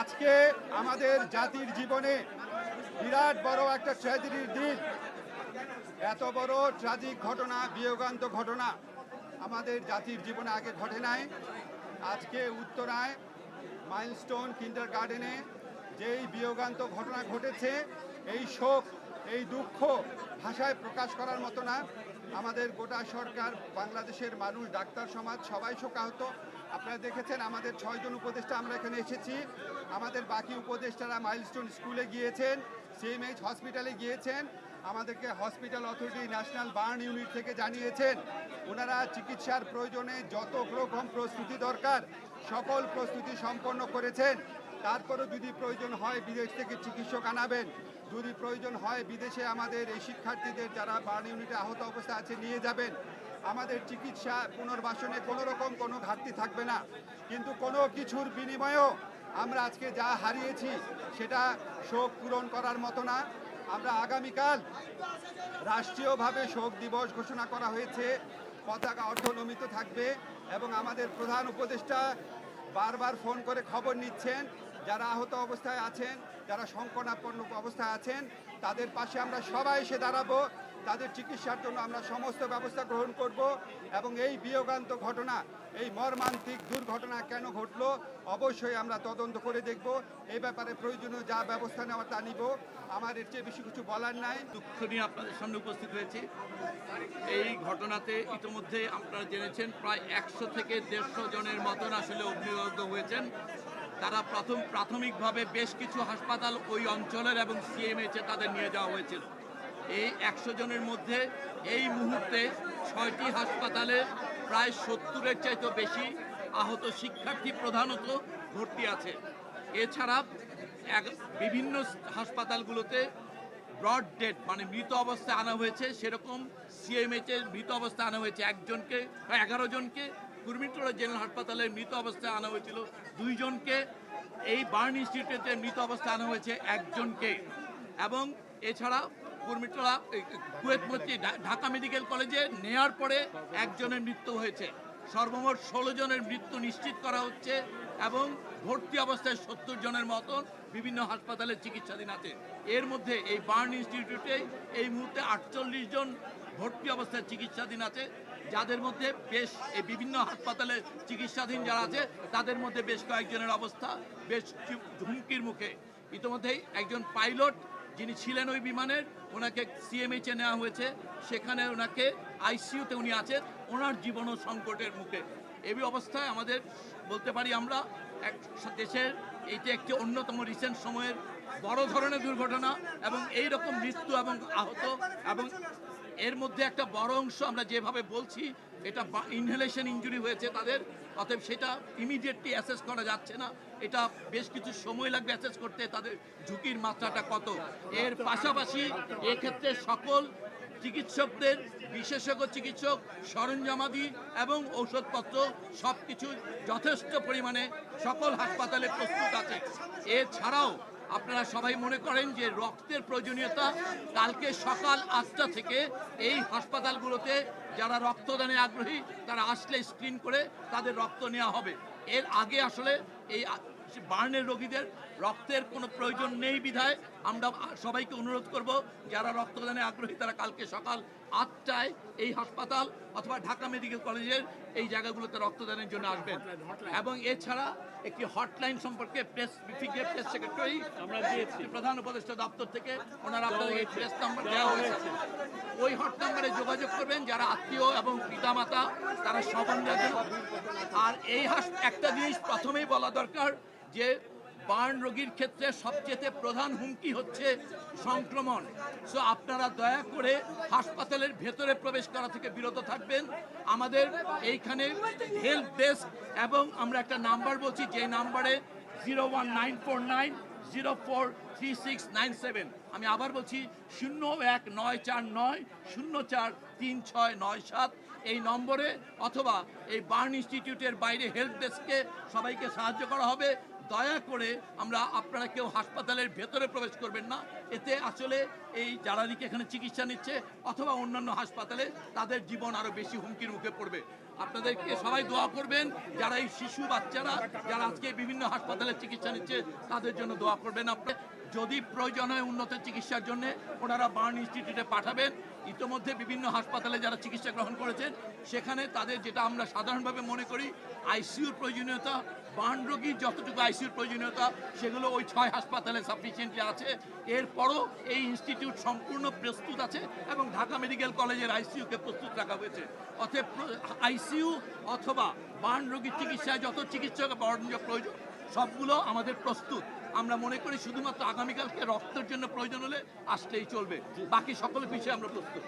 আজকে আমাদের জাতির জীবনে বিরাট বড় একটা ট্র্যাজেডির দিন। এত বড় ট্র্যাজিক ঘটনা, বিয়োগান্ত ঘটনা আমাদের জাতির জীবনে আগে ঘটে নাই। আজকে উত্তরায় মাইলস্টোন কিন্ডারগার্টেনে যেই বিয়োগান্ত ঘটনা ঘটেছে, এই শোক, এই দুঃখ ভাষায় প্রকাশ করার মতো না। আমাদের গোটা সরকার, বাংলাদেশের মানুষ, ডাক্তার সমাজ সবাই শোকাহত। আপনারা দেখেছেন আমাদের 6 জন উপদেষ্টা আমরা এখানে এসেছি। আমাদের বাকি উপদেষ্টারা মাইলস্টোন স্কুলে গিয়েছেন, সিএমএইচ হসপিটালে গিয়েছেন। আমাদেরকে hospital authority national burn unit থেকে জানিয়েছেন ওনারা চিকিৎসার প্রয়োজনে যত রকম প্রস্তুতি দরকার সকল প্রস্তুতি সম্পন্ন করেছেন। তারপরও যদি প্রয়োজন হয় বিদেশ থেকে চিকিৎসক আনাবেন, যদি প্রয়োজন হয় বিদেশে আমাদের এই শিক্ষার্থীদের যারা বার্ন ইউনিটে আহত অবস্থা আছে নিয়ে যাবেন। আমাদের চিকিৎসা পুনর্বাসনে কোনো রকম কোনো ঘাটতি থাকবে না। কিন্তু কোনো কিছুর বিনিময়েও আমরা আজকে যা হারিয়েছি সেটা শোক পূরণ করার মতো না। আমরা আগামীকাল রাষ্ট্রীয়ভাবে শোক দিবস ঘোষণা করা হয়েছে, পতাকা অর্ধনমিত থাকবে এবং আমাদের প্রধান উপদেষ্টা বারবার ফোন করে খবর নিচ্ছেন যারা আহত অবস্থায় আছেন, যারা সংকটাপন্ন অবস্থায় আছেন, তাদের পাশে আমরা সবাই এসে দাঁড়াবো। তাদের চিকিৎসার জন্য আমরা সমস্ত ব্যবস্থা গ্রহণ করব এবং এই বিয়োগান্ত ঘটনা, এই মর্মান্তিক দুর্ঘটনা কেন ঘটলো অবশ্যই আমরা তদন্ত করে দেখব। এই ব্যাপারে প্রয়োজনীয় যা ব্যবস্থা নেওয়া তা নিব। আমার এর চেয়ে বেশি কিছু বলার নাই। দুঃখ নিয়ে আপনাদের সামনে উপস্থিত হয়েছি। এই ঘটনাতে ইতিমধ্যে আপনারা জেনেছেন প্রায় 100 থেকে 150 জনের মতন আসলে অগ্নিদগ্ধ হয়েছেন। তারা প্রাথমিকভাবে বেশ কিছু হাসপাতাল ওই অঞ্চলের এবং সিএমএইচে তাদের নিয়ে যাওয়া হয়েছিল। এই 100 জনের মধ্যে এই মুহূর্তে 6টি হাসপাতালে প্রায় 70-এর চাইতে বেশি আহত শিক্ষার্থী প্রধানত ভর্তি আছে। এছাড়া বিভিন্ন হাসপাতালগুলোতে ব্রড ডেড মানে মৃত অবস্থায় আনা হয়েছে, সেরকম সিএমএইচের মৃত অবস্থায় আনা হয়েছে 11 জনকে। কুর্মিটোলা জেনারেল হাসপাতালে মৃত অবস্থায় আনা হয়েছিল 2 জনকে। এই বার্ন ইনস্টিটিউটে মৃত অবস্থায় আনা হয়েছে 1 জনকে। এবং এছাড়া কুর্মিটোলা কুয়েত মসজিদ ঢাকা মেডিকেল কলেজে নেয়ার পরে 1 জনের মৃত্যু হয়েছে। সর্বমোট 16 জনের মৃত্যু নিশ্চিত করা হচ্ছে এবং ভর্তি অবস্থায় 70 জনের মতন বিভিন্ন হাসপাতালে চিকিৎসাধীন আছে। এর মধ্যে এই বার্ন ইনস্টিটিউটে এই মুহূর্তে 48 জন ভর্তি অবস্থায় চিকিৎসাধীন আছে, যাদের মধ্যে এই বিভিন্ন হাসপাতালে চিকিৎসাধীন যারা আছে তাদের মধ্যে বেশ কয়েকজনের অবস্থা বেশ হুমকির মুখে। ইতিমধ্যেই একজন পাইলট যিনি ছিলেন ওই বিমানের, ওনাকে সিএমএইচে নেওয়া হয়েছে, সেখানে ওনাকে আইসিইউতে উনি আছেন, ওনার জীবনও সংকটের মুখে। এই অবস্থায় আমাদের বলতে পারি আমরা দেশের এইটা একটি অন্যতম রিসেন্ট সময়ের বড় ধরনের দুর্ঘটনা এবং এই রকম মৃত্যু এবং আহত, এবং এর মধ্যে একটা বড় অংশ আমরা যেভাবে বলছি এটা ইনহেলেশন ইনজুরি হয়েছে তাদের, অতএব সেটা ইমিডিয়েটলি অ্যাসেস করা যাচ্ছে না। এটা বেশ কিছু সময় লাগবে অ্যাসেস করতে, তাদের ঝুঁকির মাত্রাটা কত। এর পাশাপাশি এক্ষেত্রে সকল চিকিৎসকদের, বিশেষজ্ঞ চিকিৎসক, সরঞ্জামাদি এবং ঔষধপত্র সব কিছু যথেষ্ট পরিমাণে সকল হাসপাতালে প্রস্তুত আছে। এছাড়াও আপনারা সবাই মনে করেন যে রক্তের প্রয়োজনীয়তা, কালকে সকাল 8টা থেকে এই হাসপাতালগুলোতে যারা রক্তদানে আগ্রহী তারা আসলে স্ক্রিন করে তাদের রক্ত নেওয়া হবে। এর আগে আসলে এই বার্নের রোগীদের রক্তের কোনো প্রয়োজন নেই বিধায় আমরা সবাইকে অনুরোধ করব যারা রক্তদানে আগ্রহী তারা কালকে সকাল 8টায় এই হাসপাতাল অথবা ঢাকা মেডিকেল কলেজের এই জায়গাগুলোতে রক্তদানের জন্য আসবেন। এবং এছাড়া একটি হটলাইন সম্পর্কে প্রেস ব্রিফিংয়ে প্রেস সেক্রেটারি আমরা দিয়েছি প্রধান উপদেষ্টা দপ্তর থেকে, ওনারা আপনাদের এই প্রেস নাম্বার দেওয়া হয়েছে। ওই হট নাম্বারে যোগাযোগ করবেন যারা আত্মীয় এবং পিতামাতা তারা সবন্ধে। আর এই একটা জিনিস প্রথমেই বলা দরকার যে বার্ন রোগীর ক্ষেত্রে সবচেয়ে প্রধান হুমকি হচ্ছে সংক্রমণ। সো আপনারা দয়া করে হাসপাতালের ভেতরে প্রবেশ করা থেকে বিরত থাকবেন। আমাদের এইখানে হেল্প ডেস্ক এবং আমরা একটা নাম্বার বলছি, যে নাম্বারে 01949043697। আমি আবার বলছি 01949043697 এই নম্বরে, অথবা এই বার্ন ইনস্টিটিউটের বাইরে হেল্প ডেস্কে সবাইকে সাহায্য করা হবে। দয়া করে আপনারা কেউ হাসপাতালের ভেতরে প্রবেশ করবেন না, এতে আসলে এই যারা নাকি এখানে চিকিৎসা নিচ্ছে অথবা অন্যান্য হাসপাতালে তাদের জীবন আরও বেশি হুমকির মুখে পড়বে। আপনাদেরকে সবাই দোয়া করবেন, যারা এই শিশু বাচ্চারা যারা আজকে বিভিন্ন হাসপাতালে চিকিৎসা নিচ্ছে তাদের জন্য দোয়া করবেন। আপনি যদি প্রয়োজন হয় উন্নত চিকিৎসার জন্য ওনারা বার্ন ইনস্টিটিউটে পাঠাবেন। ইতোমধ্যে বিভিন্ন হাসপাতালে যারা চিকিৎসা গ্রহণ করেছেন সেখানে তাদের যেটা আমরা সাধারণভাবে মনে করি আইসিইউর প্রয়োজনীয়তা, বার্ন রোগীর যতটুকু আইসিইউর প্রয়োজনীয়তা সেগুলো ওই 6 হাসপাতালে সাফিসিয়েন্টলি আছে। এরপরও এই ইনস্টিটিউট সম্পূর্ণ প্রস্তুত আছে এবং ঢাকা মেডিকেল কলেজের আইসিইউকে প্রস্তুত রাখা হয়েছে। অতএব আইসিইউ অথবা বার্ন রোগীর চিকিৎসায় যত চিকিৎসক প্রয়োজন সবগুলো আমাদের প্রস্তুত। আমরা মনে করি শুধুমাত্র আগামীকালকে রক্তের জন্য প্রয়োজন হলে আসলেই চলবে, বাকি সকল বিষয়ে আমরা প্রস্তুত।